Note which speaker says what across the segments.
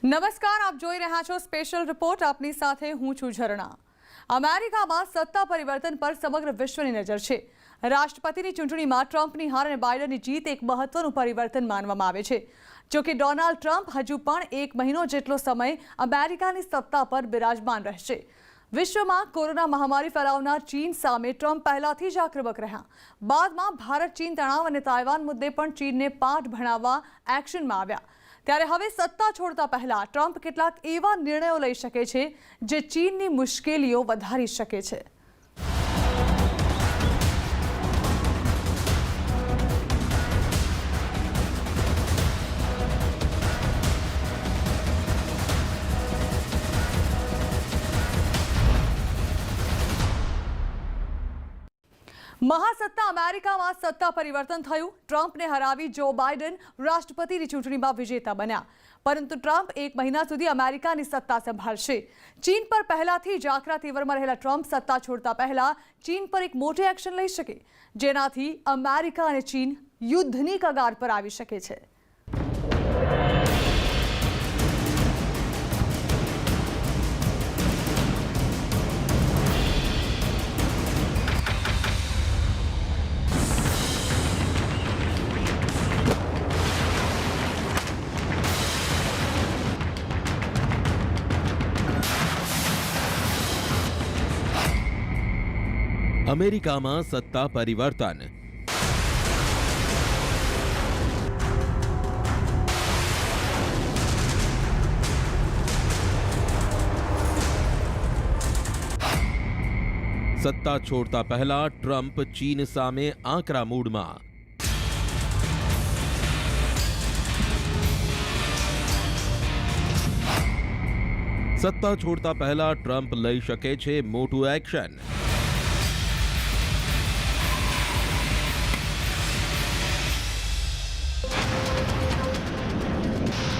Speaker 1: નમસ્કાર, આપ જોઈ રહ્યા છો સ્પેશિયલ રિપોર્ટ. આપની સાથે હું છું ઝરણા. અમેરિકામાં સત્તા પરિવર્તન પર સમગ્ર વિશ્વની નજર છે. રાષ્ટ્રપતિની ચૂંટણીમાં ટ્રમ્પની હાર અને બાઇડનની જીત એક મહત્વનું પરિવર્તન માનવામાં આવે છે. જોકે ડોનાલ્ડ ટ્રમ્પ હજુ પણ 1 મહિનો જેટલો સમય અમેરિકાની સત્તા પર બિરાજમાન રહેશે. વિશ્વમાં કોરોના મહામારી ફેલાવનાર ચીન સામે ટ્રમ્પ પહેલાથી જ આક્રમક રહ્યા. બાદમાં ભારત ચીન તણાવ અને તાઇવાન મુદ્દે પણ ચીનને પાઠ ભણાવવા એક્શનમાં આવ્યા. ત્યારે હવે સત્તા છોડતા પહેલા ટ્રમ્પ કેટલાક એવા નિર્ણયો લઈ શકે છે જે ચીનની મુશ્કેલીઓ વધારી શકે છે. મહાસત્તા અમેરિકામાં સત્તા પરિવર્તન થયું. ટ્રમ્પને હરાવી જો બાઇડન રાષ્ટ્રપતિની ચૂંટણીમાં વિજેતા બન્યા. પરંતુ ટ્રમ્પ 1 મહિના સુધી અમેરિકાની સત્તા સંભાળશે. ચીન પર પહેલાથી જ આકરા તેવરમાં રહેલા ટ્રમ્પ સત્તા છોડતા પહેલા ચીન પર એક મોટી એક્શન લઈ શકે, જેનાથી અમેરિકા અને ચીન યુદ્ધની કગાર પર આવી શકે છે.
Speaker 2: અમેરિકામાં સત્તા પરિવર્તન. સત્તા છોડતા પહેલા ટ્રમ્પ ચીન સામે આકરા મૂડમાં. સત્તા છોડતા પહેલા ટ્રમ્પ લઈ શકે છે મોટું એક્શન.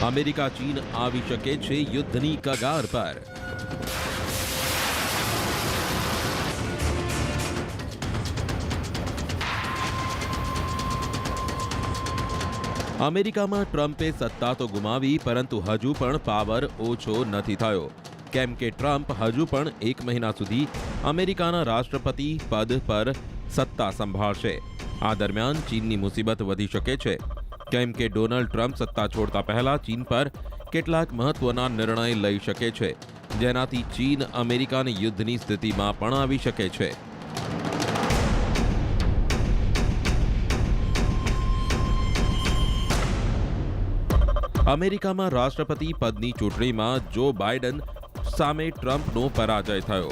Speaker 2: અમેરિકા ચીન આવી શકે છે યુદ્ધની કગાર પર. અમેરિકામાં ટ્રમ્પે સત્તા તો ગુમાવી, પરંતુ હજુ પણ પાવર ઓછો નથી થયો, કેમ કે ટ્રમ્પ હજુ પણ 1 મહિના સુધી અમેરિકાના રાષ્ટ્રપતિ પદ પર સત્તા સંભાળશે. આ દરમિયાન ચીનની મુસીબત વધી શકે છે, કેમ કે ડોનાલ્ડ ટ્રમ્પ સત્તા છોડતા પહેલા ચીન પર કેટલાક મહત્વના નિર્ણય લઈ શકે છે, જેનાથી ચીન અમેરિકાની યુદ્ધની સ્થિતિમાં પણ આવી શકે છે. અમેરિકામાં રાષ્ટ્રપતિ પદની ચૂંટણીમાં જો બાઇડન સામે ટ્રમ્પનો પરાજય થયો.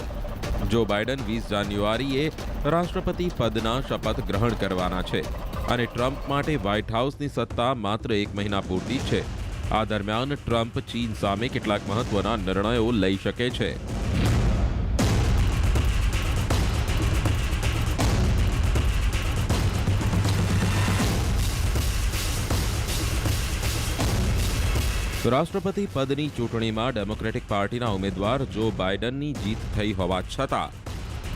Speaker 2: જો બાઇડન 20 જાન્યુઆરીએ રાષ્ટ્રપતિ પદના શપથ ગ્રહણ કરવાના છે અને ટ્રમ્પ માટે વ્હાઇટ હાઉસની સત્તા માત્ર 1 મહિના પૂરતી છે. આ દરમિયાન ટ્રમ્પ ચીન સામે કેટલાક મહત્વના નિર્ણયો લઈ શકે છે. રાષ્ટ્રપતિ પદની ચૂંટણીમાં ડેમોક્રેટિક પાર્ટીના ઉમેદવાર જો બાઇડનની જીત થઈ હોવા છતાં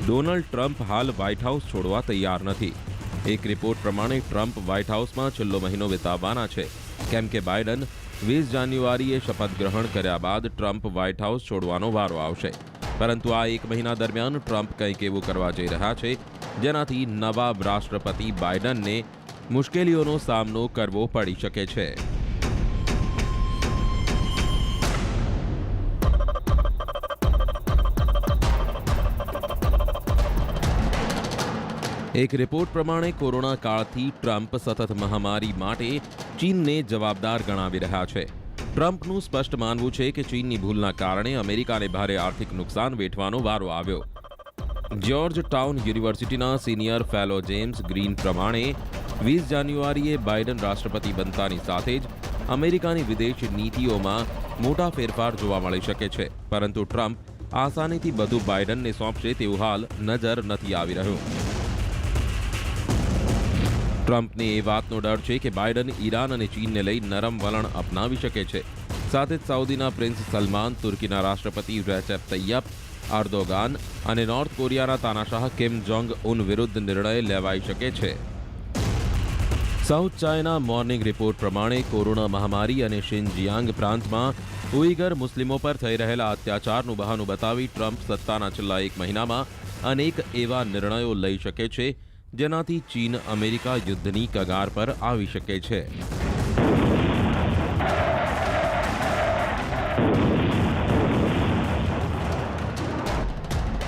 Speaker 2: ડોનાલ્ડ ટ્રમ્પ હાલ વ્હાઇટ હાઉસ છોડવા તૈયાર નથી. એક રિપોર્ટ પ્રમાણે ટ્રમ્પ વ્હાઇટ હાઉસમાં છેલ્લો મહિનો વિતાવવાના છે, કેમ કે બાઇડન 20 જાન્યુઆરીએ શપથ ગ્રહણ કર્યા બાદ ટ્રમ્પ વ્હાઇટ હાઉસ છોડવાનો વારો આવશે. પરંતુ આ 1 મહિના દરમિયાન ટ્રમ્પ કંઈક એવું કરવા જઈ રહ્યા છે જેનાથી નવા રાષ્ટ્રપતિ બાઇડનને મુશ્કેલીઓનો સામનો કરવો પડી શકે છે. એક રિપોર્ટ પ્રમાણે કોરોના કાળથી ટ્રમ્પ સતત મહામારી માટે ચીનને જવાબદાર ગણાવી રહ્યા છે. ટ્રમ્પનું સ્પષ્ટ માનવું છે કે ચીનની ભૂલના કારણે અમેરિકાને ભારે આર્થિક નુકસાન વેઠવાનો વારો આવ્યો. જ્યોર્જ ટાઉન યુનિવર્સિટીના સિનિયર ફેલો જેમ્સ ગ્રીન પ્રમાણે 20 જાન્યુઆરીએ બાઇડન રાષ્ટ્રપતિ બનતાની સાથે જ અમેરિકાની વિદેશ નીતિઓમાં મોટા ફેરફાર જોવા મળી શકે છે. પરંતુ ટ્રમ્પ આસાનીથી બધું બાઇડનને સોંપશે તેવું હાલ નજર નથી આવી રહ્યું. ટ્રમ્પને એ વાતનો ડર છે કે બાઇડન ઈરાન અને ચીનને લઈ નરમ વલણ અપનાવી શકે છે. સાથે જ સાઉદીના પ્રિન્સ સલમાન, તુર્કીના રાષ્ટ્રપતિ રેસેપ તૈયપ અર્દોગાન અને નોર્થ કોરિયાના તાનાશાહ કિમ જોંગ ઉન વિરુદ્ધ નિર્ણય લેવાઈ શકે છે. સાઉથ ચાઇના મોર્નિંગ રિપોર્ટ પ્રમાણે કોરોના મહામારી અને શિનજિયાંગ પ્રાંતમાં ઉઈગર મુસ્લિમો પર થઈ રહેલા અત્યાચારનું બહાનું બતાવી ટ્રમ્પ સત્તાના છેલ્લા એક મહિનામાં અનેક એવા નિર્ણયો લઈ શકે છે જેનાથી ચીન અમેરિકા યુદ્ધની કગાર પર આવી શકે છે.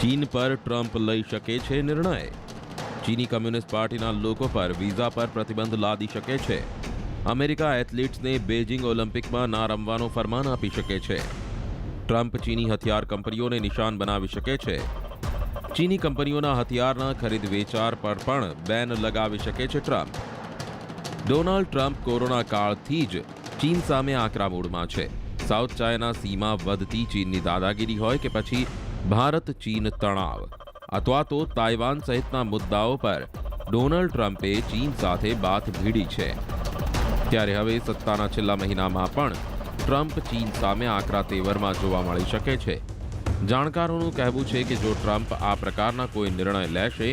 Speaker 2: ચીન પર ટ્રમ્પ લઈ શકે છે નિર્ણય. ચીની કમ્યુનિસ્ટ પાર્ટીના લોકો પર વિઝા પર પ્રતિબંધ લાદી શકે છે. અમેરિકા એથ્લીટ્સને બેઇજિંગ ઓલિમ્પિકમાં ના રમવાનો ફરમાન આપી શકે છે. ટ્રમ્પ ચીની હથિયાર કંપનીઓને નિશાન બનાવી શકે છે. ચીની કંપનીઓના હથિયારના ખરીદ વેચાણ પર પણ બેન લગાવી શકે છે ટ્રમ્પ. ડોનાલ્ડ ટ્રમ્પ કોરોના કાળથી જ ચીન સામે આકરા મૂડમાં છે. સાઉથ ચાઇના સીમાં વધતી ચીનની દાદાગીરી હોય કે પછી ભારત ચીન તણાવ અથવા તો તાઇવાન સહિતના મુદ્દાઓ પર ડોનાલ્ડ ટ્રમ્પે ચીન સાથે બાથ ભીડી છે. ત્યારે હવે સત્તાના છેલ્લા મહિનામાં પણ ટ્રમ્પ ચીન સામે આકરા તેવરમાં જોવા મળી શકે છે. જાણકારોનું કહેવું છે કે જો ટ્રમ્પ આ પ્રકારના કોઈ નિર્ણય લેશે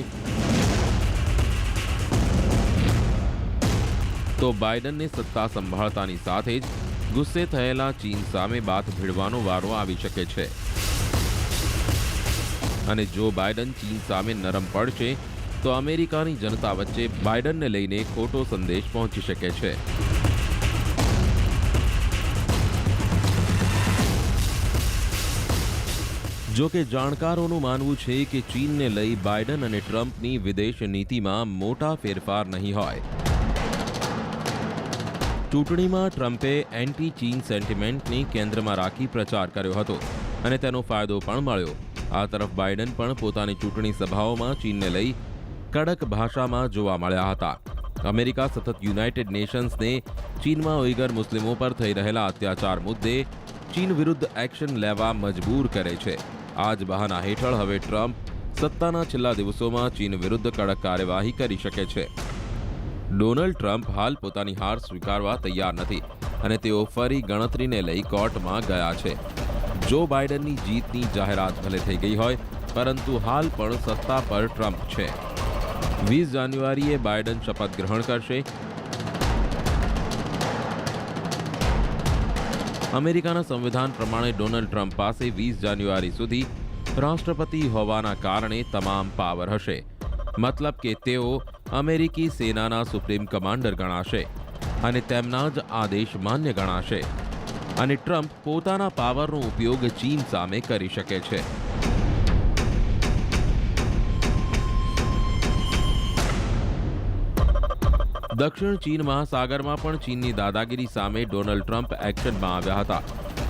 Speaker 2: તો બાઇડનને સત્તા સંભાળતાની સાથે જ ગુસ્સે થયેલા ચીન સામે બાથ ભીડવાનો વારો આવી શકે છે. અને જો બાઇડન ચીન સામે નરમ પડશે તો અમેરિકાની જનતા વચ્ચે બાઇડનને લઈને ખોટો સંદેશ પહોંચી શકે છે. જો કે જાણકારોનું માનવું છે કે ચીનને લઈ બાઇડન અને ટ્રમ્પની વિદેશ નીતિમાં મોટા ફેરફાર નહીં હોય. ચૂંટણીમાં ટ્રમ્પે એન્ટી ચીન સેન્ટિમેન્ટને કેન્દ્રમાં રાખી પ્રચાર કર્યો હતો અને તેનો ફાયદો પણ મળ્યો. આ તરફ બાઇડન પણ પોતાની ચૂંટણી સભાઓમાં ચીનને લઈ કડક ભાષામાં જોવા મળ્યા હતા. અમેરિકા સતત યુનાઇટેડ નેશન્સને ચીનમાં ઉઈગર મુસ્લિમો પર થઈ રહેલા અત્યાચાર મુદ્દે ચીન વિરુદ્ધ એક્શન લેવા મજબૂર કરે છે. આ જ બહાના હેઠળ હવે ટ્રમ્પ સત્તાના છેલ્લા દિવસોમાં ચીન વિરુદ્ધ કડક કાર્યવાહી કરી શકે છે. ડોનાલ્ડ ટ્રમ્પ હાલ પોતાની હાર સ્વીકારવા તૈયાર નથી અને તેઓ ફરી ગણતરીને લઈ કોર્ટમાં ગયા છે. જો બાઇડનની જીતની જાહેરાત ભલે થઈ ગઈ હોય પરંતુ હાલ પણ સત્તા પર ટ્રમ્પ છે. 20 જાન્યુઆરીએ બાઇડન શપથ ગ્રહણ કરશે. અમેરિકાના સંવિધાન પ્રમાણે ડોનાલ્ડ ટ્રમ્પ પાસે 20 જાન્યુઆરી સુધી રાષ્ટ્રપતિ હોવાના કારણે તમામ પાવર હશે. મતલબ કે તેઓ અમેરિકી સેનાના સુપ્રીમ કમાન્ડર ગણાશે અને તેમના જ આદેશ માન્ય ગણાશે અને ટ્રમ્પ પોતાના પાવરનો ઉપયોગ ચીન સામે કરી શકે છે. દક્ષિણ ચીન મહાસાગરમાં પણ ચીનની દાદાગીરી સામે ડોનાલ્ડ ટ્રમ્પ એક્શનમાં આવ્યા હતા.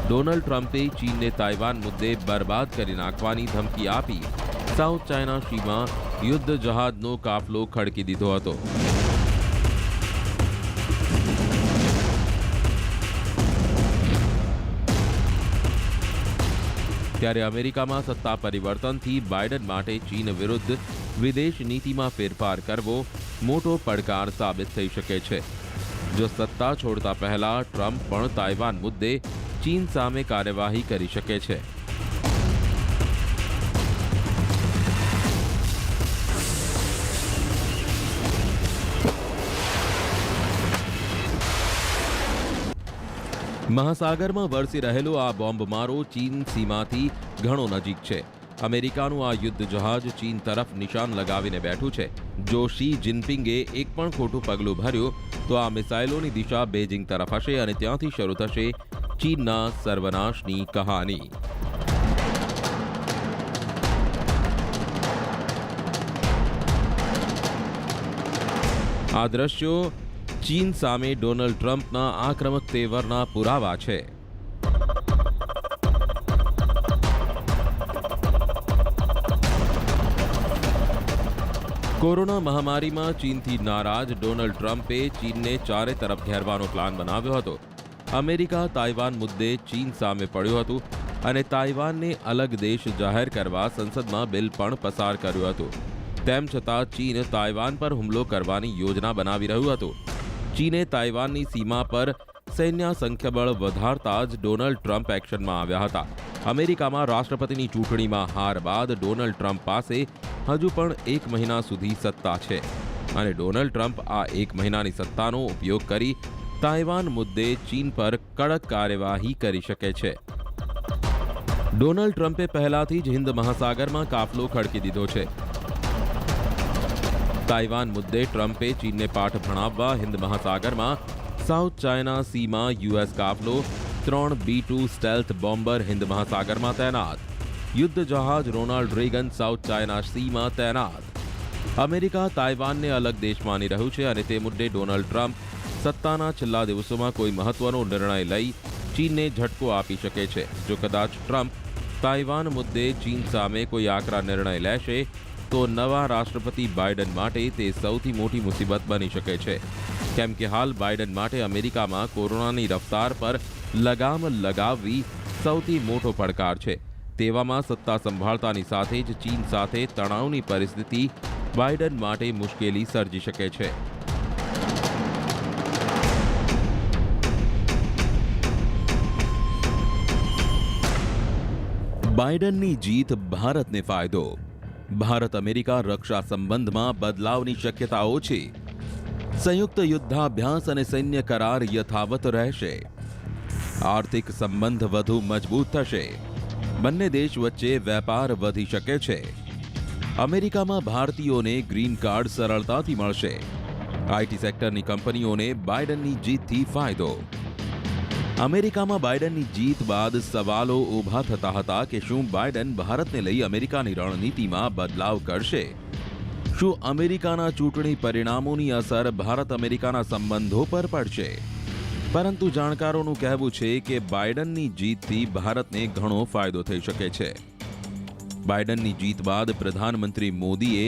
Speaker 2: ડોનાલ્ડ ટ્રમ્પે ચીનને તાઇવાન મુદ્દે બરબાદ કરી નાખવાની ધમકી આપી સાઉથ ચાઇના સીમાં યુદ્ધ જહાજનો કાફલો ખડકી દીધો હતો. ત્યારે અમેરિકામાં સત્તા પરિવર્તનથી બાઇડન માટે ચીન વિરુદ્ધ વિદેશ નીતિમાં ફેરફાર કરવો મોટો પડકાર સાબિત થઈ શકે છે. જો સત્તા છોડતા પહેલા ટ્રમ્પ પણ તાઇવાન મુદ્દે ચીન સામે કાર્યવાહી કરી શકે છે. મહાસાગરમાં વરસી રહેલો આ બોમ્બમારો ચીન સીમાથી ઘણો નજીક છે. અમેરિકાનું આ યુદ્ધ જહાજ ચીન તરફ નિશાન લગાવીને બેઠું છે. જો શી જિનપિંગે એક પણ ખોટું પગલું ભર્યું તો આ મિસાઇલોની દિશા બેઇજિંગ તરફ હશે અને ત્યાંથી શરૂ થશે ચીનના સર્વનાશની કહાની. આ દ્રશ્યો ચીન સામે ડોનાલ્ડ ટ્રમ્પના આક્રમક તેવરના પુરાવા છે. કોરોના મહામારીમાં ચીનથી નારાજ ડોનાલ્ડ ટ્રમ્પે ચીનને ચારે તરફ ઘેરવાનો પ્લાન બનાવ્યો હતો. અમેરિકા તાઇવાન મુદ્દે ચીન સામે પડ્યું હતું અને તાઇવાનને અલગ દેશ જાહેર કરવા સંસદમાં બિલ પણ પસાર કર્યું હતું. તેમ છતાં ચીન તાઇવાન પર હુમલો કરવાની યોજના બનાવી રહ્યું હતું. ચીને તાઇવાનની સીમા પર સૈન્ય સંખ્યાબળ વધારતા જ ડોનાલ્ડ ટ્રમ્પ એક્શનમાં આવ્યા હતા. અમેરિકામાં રાષ્ટ્રપતિની ચૂંટણીમાં હાર બાદ ડોનાલ્ડ ટ્રમ્પ પાસે હજુ પણ 1 મહિના સુધી સત્તા છે અને ડોનાલ્ડ ટ્રમ્પ આ 1 મહિનાની સત્તાનો ઉપયોગ કરી તાઇવાન મુદ્દે ચીન પર કડક કાર્યવાહી કરી શકે છે. ડોનાલ્ડ ટ્રમ્પે પહેલાથી જ હિન્દ મહાસાગરમાં કાફલો ખડકી દીધો છે. તાઇવાન મુદ્દે ટ્રમ્પે ચીનને પાઠ ભણાવવા હિન્દ મહાસાગરમાં સાઉથ ચાઇના સીમાં યુએસ કાફલો, 3 B-2 સ્ટેલ્થ બોમ્બર હિન્દ મહાસાગરમાં તૈનાત, યુદ્ધ જહાજ રોનાલ્ડ રેગન સાઉથ ચાઇના સીમાં તૈનાત. અમેરિકા તાઇવાનને અલગ દેશ માની રહ્યું છે અને તે મુદ્દે ડોનાલ્ડ ટ્રમ્પ સત્તાના છેલ્લા દિવસોમાં કોઈ મહત્વનો નિર્ણય લઈ ચીનને ઝટકો આપી શકે છે. જો કદાચ ટ્રમ્પ તાઇવાન મુદ્દે ચીન સામે કોઈ આકરા નિર્ણય લેશે તો નવા રાષ્ટ્રપતિ બાઇડન માટે તે સૌથી મોટી મુસીબત બની શકે છે. કેમ કે હાલ બાઇડન માટે અમેરિકામાં કોરોનાની રફતાર પર લગામ લગાવવી સૌથી મોટો પડકાર છે. તેવામાં સત્તા સંભાળતાની સાથે જ ચીન સાથે તણાવની પરિસ્થિતિ બાઇડન માટે મુશ્કેલી સર્જી શકે છે. બાઇડનની જીત ભારતને ફાયદો. ભારત અમેરિકા રક્ષા સંબંધમાં બદલાવની શક્યતા ઓછી. સંયુક્ત યુદ્ધાભ્યાસ અને સૈન્ય કરાર યથાવત રહેશે. આર્થિક સંબંધ વધુ મજબૂત થશે. બંને દેશ વચ્ચે વેપાર વધી શકે છે. અમેરિકામાં ભારતીયોને ગ્રીન કાર્ડ સરળતાથી મળશે. આઈટી સેક્ટરની કંપનીઓને બાઇડનની જીતથી ફાયદો. અમેરિકામાં બાઇડનની જીત બાદ સવાલો ઊભા થતા હતા કે શું બાઇડન ભારતને લઈ અમેરિકાની રણનીતિમાં બદલાવ કરશે? શું અમેરિકાના ચૂંટણી પરિણામોની અસર ભારત અમેરિકાના સંબંધો પર પડશે? પરંતુ જાણકારોનું કહેવું છે કે બાઇડનની જીતથી ભારતને ઘણો ફાયદો થઈ શકે છે. બાઇડનની જીત બાદ પ્રધાનમંત્રી મોદીએ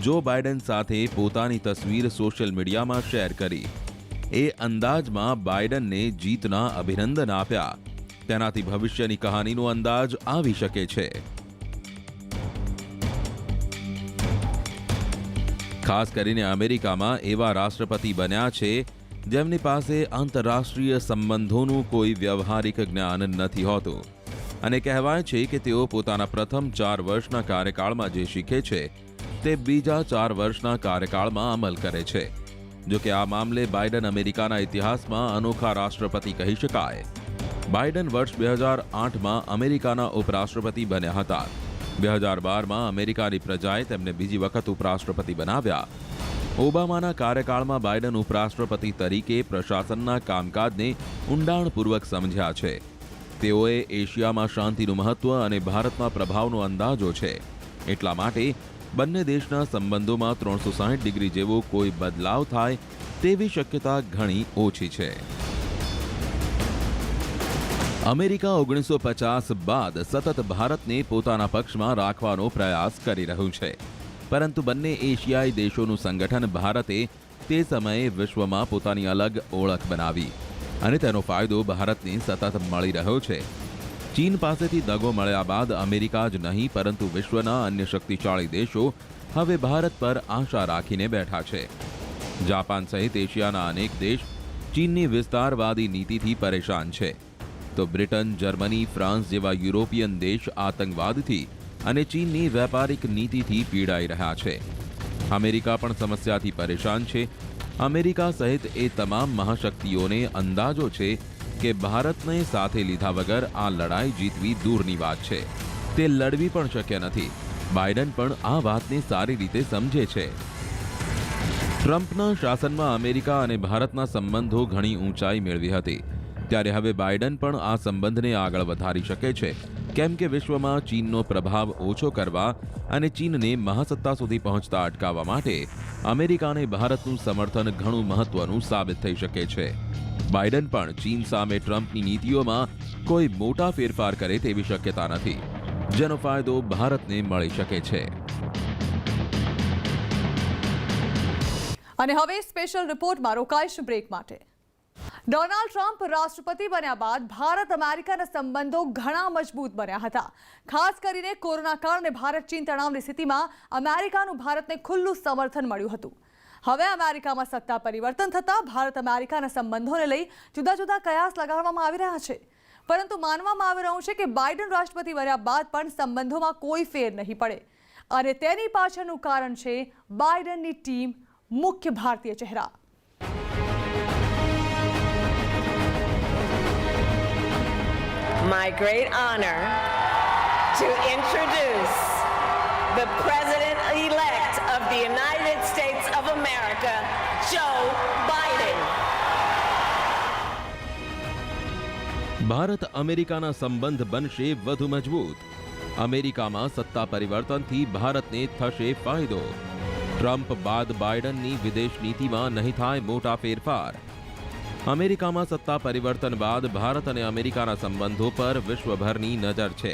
Speaker 2: જો બાઇડન સાથે પોતાની તસવીર સોશિયલ મીડિયામાં શેર કરી. એ અંદાજમાં બાઇડનને જીતના અભિનંદન આપ્યા. તેનાથી ભવિષ્યની કહાનીનો અંદાજ આવી શકે છે. ખાસ કરીને અમેરિકામાં એવા રાષ્ટ્રપતિ બન્યા છે જેમની પાસે આંતરરાષ્ટ્રીય સંબંધોનું કોઈ વ્યવહારિક જ્ઞાન નથી હોતું અને કહેવાય છે કે તેઓ પોતાના પ્રથમ 4 વર્ષના કાર્યકાળમાં જે શીખે છે તે બીજા 4 વર્ષના કાર્યકાળમાં અમલ કરે છે. જો કે આ મામલે બાઇડન અમેરિકાના ઇતિહાસમાં અનોખા રાષ્ટ્રપતિ કહી શકાય. બાઇડન વર્ષ 2008માં અમેરિકાના ઉપરાષ્ટ્રપતિ બન્યા હતા. 2012માં અમેરિકાની પ્રજાએ તેમને બીજી વખત ઉપરાષ્ટ્રપતિ બનાવ્યા. ઓબામાના કાર્યકાળમાં બાઇડન ઉપરાષ્ટ્રપતિ તરીકે પ્રશાસનના કામકાજને ઊંડાણપૂર્વક સમજ્યા છે. તેઓએ એશિયામાં શાંતિનું મહત્વ અને ભારતમાં પ્રભાવનો અંદાજો છે. એટલા માટે બંને દેશના સંબંધોમાં 360 ડિગ્રી જેવો કોઈ બદલાવ થાય તેવી શક્યતા ઘણી ઓછી છે. અમેરિકા 1950 બાદ સતત ભારતને પોતાના પક્ષમાં રાખવાનો પ્રયાસ કરી રહ્યું છે. પરંતુ બંને એશિયાઈ દેશોનું સંગઠન ભારતે તે સમયે વિશ્વમાં પોતાની અલગ ઓળખ બનાવી અને તેનો ફાયદો ભારતને સતત મળી રહ્યો છે. ચીન પાસેથી દગો મળ્યા બાદ અમેરિકા જ નહીં પરંતુ વિશ્વના અન્ય શક્તિશાળી દેશો હવે ભારત પર આશા રાખીને બેઠા છે. જાપાન સહિત એશિયાના અનેક દેશ ચીનની વિસ્તારવાદી નીતિથી પરેશાન છે. તો બ્રિટન, જર્મની, ફ્રાન્સ જેવા યુરોપિયન દેશ આતંકવાદથી અને ચીનની વેપારિક નીતિથી પીડાઈ રહ્યા છે. અમેરિકા પણ સમસ્યાથી પરેશાન છે. અમેરિકા સહિત એ તમામ મહાશક્તિઓને અંદાજો છે કે ભારતને સાથે લીધા વગર આ લડાઈ જીતવી દૂરની વાત છે. તે લડવી પણ શક્ય નથી. બાઇડન પણ આ વાતને સારી રીતે સમજે છે. ટ્રમ્પના શાસનમાં અમેરિકા અને ભારતના સંબંધો ઘણી ઊંચાઈ મેળવી હતી. ત્યારે હવે બાઇડન પણ આ સંબંધને આગળ વધારી શકે છે. કેમ કે વિશ્વમાં ચીનનો પ્રભાવ ઓછો કરવા અને ચીનને મહાસત્તા સુધી પહોંચતા અટકાવવા માટે અમેરિકાને ભારતનું સમર્થન ઘણું મહત્વનું સાબિત થઈ શકે છે. બાઇડન પણ ચીન સામે ટ્રમ્પની નીતિઓમાં કોઈ મોટા ફેરફાર કરે તેવી શક્યતા નથી, જેનો ફાયદો ભારતને મળી શકે છે.
Speaker 1: અને હવે સ્પેશિયલ રિપોર્ટમાં રોકાઈશું બ્રેક માટે. ડોનાલ્ડ ટ્રમ્પ રાષ્ટ્રપતિ બન્યા બાદ ભારત અમેરિકાના સંબંધો ઘણા મજબૂત બન્યા હતા. ખાસ કરીને કોરોના કાળને ભારત ચીન તણાવની સ્થિતિમાં અમેરિકાનું ભારતને ખુલ્લું સમર્થન મળ્યું હતું. હવે અમેરિકામાં સત્તા પરિવર્તન થતાં ભારત અમેરિકાના સંબંધોને લઈ જુદા જુદા કયાસ લગાડવામાં આવી રહ્યા છે. પરંતુ માનવામાં આવી રહ્યું છે કે બાઇડન રાષ્ટ્રપતિ બન્યા બાદ પણ સંબંધોમાં કોઈ ફેર નહીં પડે અને તેની પાછળનું કારણ છે બાઇડનની ટીમ, મુખ્ય ભારતીય ચહેરા.
Speaker 3: my great honor to introduce the President-elect of the United States of America, Joe Biden.
Speaker 2: Bharat અમેરિકાના સંબંધ બનશે વધુ મજબૂત. અમેરિકામાં સત્તા પરિવર્તનથી ભારતને થશે ફાયદો. ટ્રમ્પ બાદ બાઇડનની વિદેશ નીતિમાં નહીં થાય મોટા ફેરફાર. અમેરિકામાં સત્તા પરિવર્તન બાદ ભારત અને અમેરિકાના સંબંધો પર વિશ્વભરની નજર છે.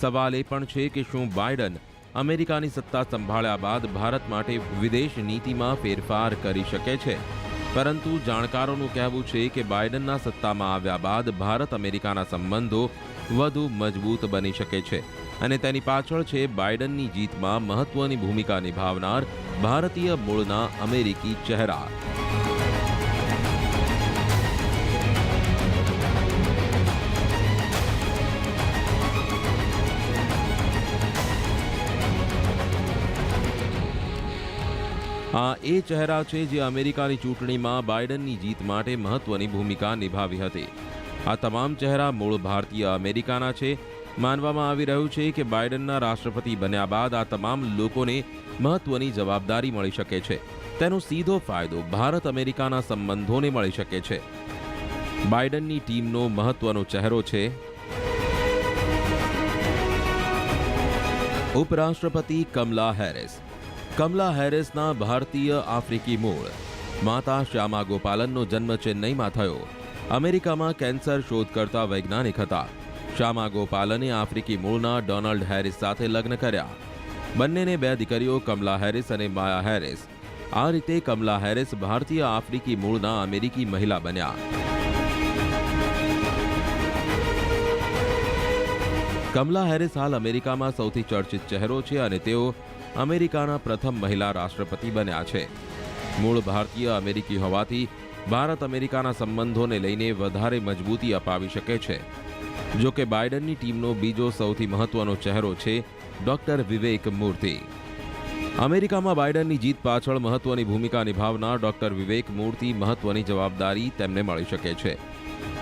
Speaker 2: સવાલ એ પણ છે કે શું બાઇડન અમેરિકાની સત્તા સંભાળ્યા બાદ ભારત માટે વિદેશ નીતિમાં ફેરફાર કરી શકે છે? પરંતુ જાણકારોનું કહેવું છે કે બાઇડનના સત્તામાં આવ્યા બાદ ભારત અમેરિકાના સંબંધો વધુ મજબૂત બની શકે છે અને તેની પાછળ છે બાઇડનની જીતમાં મહત્વની ભૂમિકા નિભાવનાર ભારતીય મૂળના અમેરિકી ચહેરા. આ એ ચહેરા છે જે અમેરિકાની ચૂંટણીમાં બાઇડનની જીત માટે મહત્વની ભૂમિકા નિભાવી હતી. આ તમામ ચહેરા મૂળ ભારતીય અમેરિકાના છે. માનવામાં આવી રહ્યું છે કે બાઇડનના રાષ્ટ્રપતિ બન્યા બાદ આ તમામ લોકોને મહત્વની જવાબદારી મળી શકે છે. તેનો સીધો ફાયદો ભારત અમેરિકાના સંબંધોને મળી શકે છે. બાઇડનની ટીમનો મહત્વનો ચહેરો છે ઉપરાષ્ટ્રપતિ કમલા હેરિસ. કમલા હેરિસના ભારતીય આફ્રિકી મૂળ. માતા શ્યામા ગોપાલનનો જન્મ ચેન્નઈમાં થયો. અમેરિકામાં કેન્સર શોધ કરતા વૈજ્ઞાનિક હતા. શ્યામા ગોપાલને આફ્રિકી મૂળના ડોનાલ્ડ હેરિસ સાથે લગ્ન કર્યા. બંનેને 2 દીકરીઓ કમલા હેરિસ અને માયા હેરિસ. આ રીતે કમલા હેરિસ ભારતીય આફ્રિકી મૂળના અમેરિકી મહિલા બન્યા. કમલા હેરિસ હાલ અમેરિકામાં સૌથી ચર્ચિત ચહેરો છે અને તેઓ અમેરિકાના પ્રથમ મહિલા રાષ્ટ્રપતિ બન્યા છે. મૂળ ભારતીય અમેરિકી હોવાથી ભારત અમેરિકાના સંબંધોને લઈને વધારે મજબૂતી અપાવી શકે છે. જો કે બાઇડનની ટીમનો બીજો સૌથી મહત્વનો ચહેરો છે ડોક્ટર વિવેક મૂર્તિ. અમેરિકામાં બાઇડનની જીત પાછળ મહત્વની ભૂમિકા નિભાવનાર ડોક્ટર વિવેક મૂર્તિ મહત્વની જવાબદારી તેમને મળી શકે છે.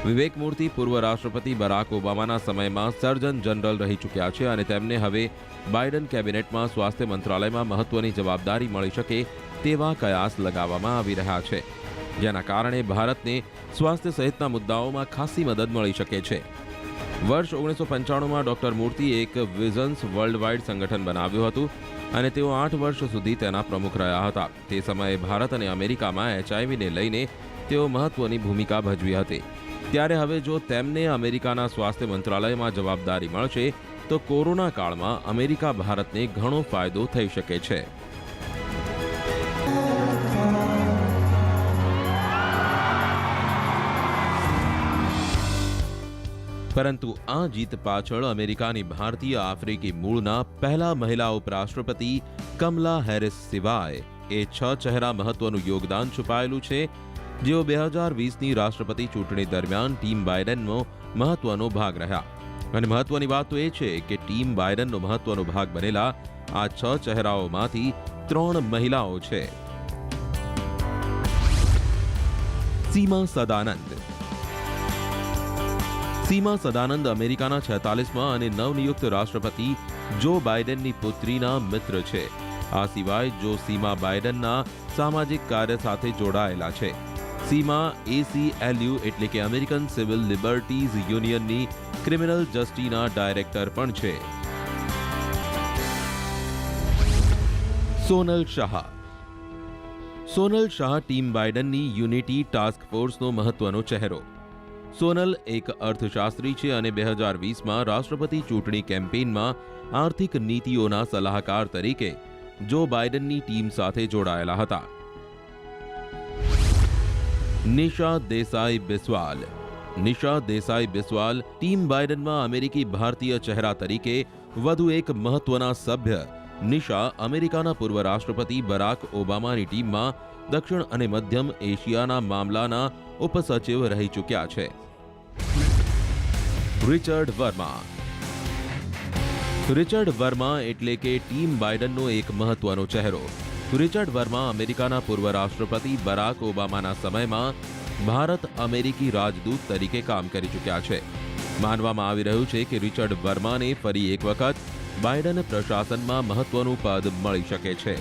Speaker 2: વિવેક મૂર્તિ પૂર્વ રાષ્ટ્રપતિ બરાક ઓબામાના સમયમાં સર્જન જનરલ રહી ચૂક્યા છે અને તેમને હવે બાઇડન કેબિનેટમાં સ્વાસ્થ્ય મંત્રાલયમાં મહત્વની જવાબદારી મળી શકે તેવા કયાસ લગાવવામાં આવી રહ્યા છે, જેના કારણે ભારતને સ્વાસ્થ્ય સહિતના મુદ્દાઓમાં ખાસી મદદ મળી શકે છે. વર્ષ 1995માં ડોક્ટર મૂર્તિએ એક વિઝન્સ વર્લ્ડવાઇડ સંગઠન બનાવ્યું હતું અને તેઓ 8 વર્ષ સુધી તેના પ્રમુખ રહ્યા હતા. તે સમયે ભારત અને અમેરિકામાં HIV-ને લઈને તેઓ મહત્વની ભૂમિકા ભજવી હતી. ત્યારે હવે જો તેમને અમેરિકાના સ્વાસ્થ્ય મંત્રાલયમાં જવાબદારી મળશે તો કોરોના કાળમાં અમેરિકા ભારતને ઘણો ફાયદો થઈ શકે છે. પરંતુ આ જીત પાછળ અમેરિકાની ભારતીય આફ્રિકી મૂળના પહેલા મહિલા ઉપરાષ્ટ્રપતિ કમલા હેરિસ સિવાય એ 6 ચહેરા મહત્વનું યોગદાન છુપાયેલું છે, જેઓ 2020ની રાષ્ટ્રપતિ ચૂંટણી દરમિયાન ટીમ બાઇડનનો મહત્વનો ભાગ રહ્યા. અને મહત્વની વાત તો એ છે કે ટીમ બાઇડનનો મહત્વનો ભાગ બનેલા આ 6 ચહેરાઓમાંથી 3 મહિલાઓ છે. સીમા સદાનંદ. સીમા સદાનંદ અમેરિકાના 46મા અને નવનિયુક્ત રાષ્ટ્રપતિ જો બાઇડનની પુત્રીના મિત્ર છે. આ સિવાય જો સીમા બાઇડનના સામાજિક કાર્ય સાથે જોડાયેલા છે. સીમા ACLU એટલે કે અમેરિકન સિવિલ લિબર્ટીઝ યુનિયનની ક્રિમિનલ જસ્ટિસના ડાયરેક્ટર પણ છે. સોનલ શાહ. સોનલ શાહ ટીમ બાઇડનની યુનિટી ટાસ્ક ફોર્સનો મહત્વનો ચહેરો. સોનલ એક અર્થશાસ્ત્રી છે અને 2020માં રાષ્ટ્રપતિ ચૂંટણી કેમ્પેઇનમાં આર્થિક નીતિઓના સલાહકાર તરીકે જો બાઇડનની ટીમ સાથે જોડાયેલા હતા. નિશા દેસાઈ બિસ્વાલ. નિશા દેસાઈ બિસ્વાલ ટીમ બાઇડનમાં અમેરિકી ભારતીય ચહેરા તરીકે વધુ એક મહત્વના સભ્ય. નિશા અમેરિકાના પૂર્વ રાષ્ટ્રપતિ બરાક ઓબામાની ટીમમાં દક્ષિણ અને મધ્યમ એશિયાના મામલાના ઉપસચિવ રહી ચૂક્યા છે. રિચર્ડ વર્મા. રિચર્ડ વર્મા એટલે કે ટીમ બાઇડનનો એક મહત્વનો ચહેરો. રિચર્ડ વર્મા અમેરિકાના પૂર્વ રાષ્ટ્રપતિ બરાક ઓબામાના સમયમાં ભારત અમેરિકી રાજદૂત તરીકે કામ કરી ચૂક્યા છે. માનવામાં આવી રહ્યું છે કે રિચર્ડ વર્માને ફરી એક વખત બાઇડન પ્રશાસનમાં મહત્વનું પદ મળી શકે છે.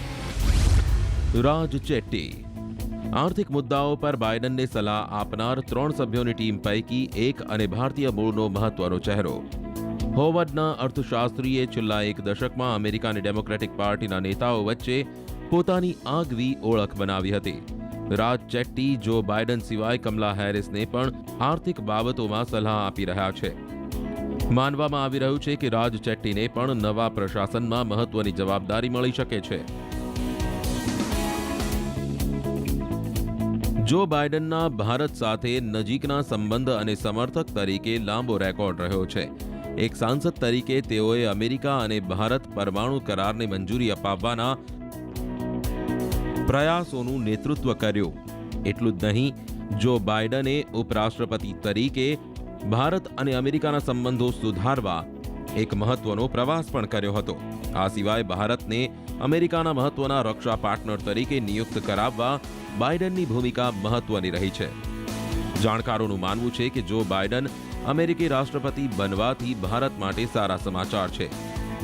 Speaker 2: રાજ ચેટ્ટી. આર્થિક મુદ્દાઓ પર બાઇડનને સલાહ આપનાર 3 સભ્યોની ટીમ પૈકી એક અને ભારતીય મૂળનો મહત્વનો ચહેરો. હોવર્ડના અર્થશાસ્ત્રીએ છેલ્લા એક દશકમાં અમેરિકાની ડેમોક્રેટિક પાર્ટીના નેતાઓ વચ્ચે પોતાની આગવી ઓળખ બનાવી હતી. રાજ ચેટ્ટી જો બાઇડન સિવાય કમલા હેરિસને પણ આર્થિક બાબતોમાં સલાહ આપી રહ્યા છે. માનવામાં આવી રહ્યું છે કે રાજ ચેટ્ટીને પણ નવા પ્રશાસનમાં મહત્વની જવાબદારી મળી શકે છે. જો બાઇડનના ભારત સાથે નજીકના સંબંધ અને સમર્થક તરીકે લાંબો રેકોર્ડ રહ્યો છે. એક સાંસદ તરીકે તેઓએ અમેરિકા અને ભારત પરમાણુ કરારને મંજૂરી અપાવવાના પ્રયાસોનું નેતૃત્વ કર્યું. એટલું જ નહીં, જો બાઇડને ઉપરાષ્ટ્રપતિ તરીકે ભારત અને અમેરિકાના સંબંધો સુધારવા એક મહત્વનો પ્રવાસ પણ કર્યો હતો. આ સિવાય ભારતને અમેરિકાના મહત્વના રક્ષા પાર્ટનર તરીકે નિયુક્ત કરાવવા બાઇડનની ભૂમિકા મહત્વની રહી છે. જાણકારોનું માનવું છે કે જો બાઇડન અમેરિકી રાષ્ટ્રપતિ બનવાથી ભારત માટે સારા સમાચાર છે,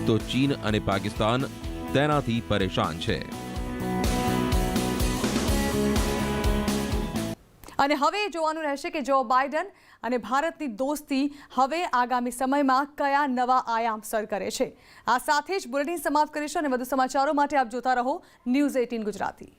Speaker 2: તો ચીન અને પાકિસ્તાન તેનાથી પરેશાન છે.
Speaker 1: અને હવે જોવાનું રહેશે કે જો બાઇડન અને ભારતની દોસ્તી હવે આગામી સમયમાં કયા નવા આયામ સર કરે છે. આ સાથે જ બુલેટિન સમાપ્ત કરીશું અને વધુ સમાચારો માટે આપ જોતા રહો ન્યૂઝ 18 ગુજરાતી.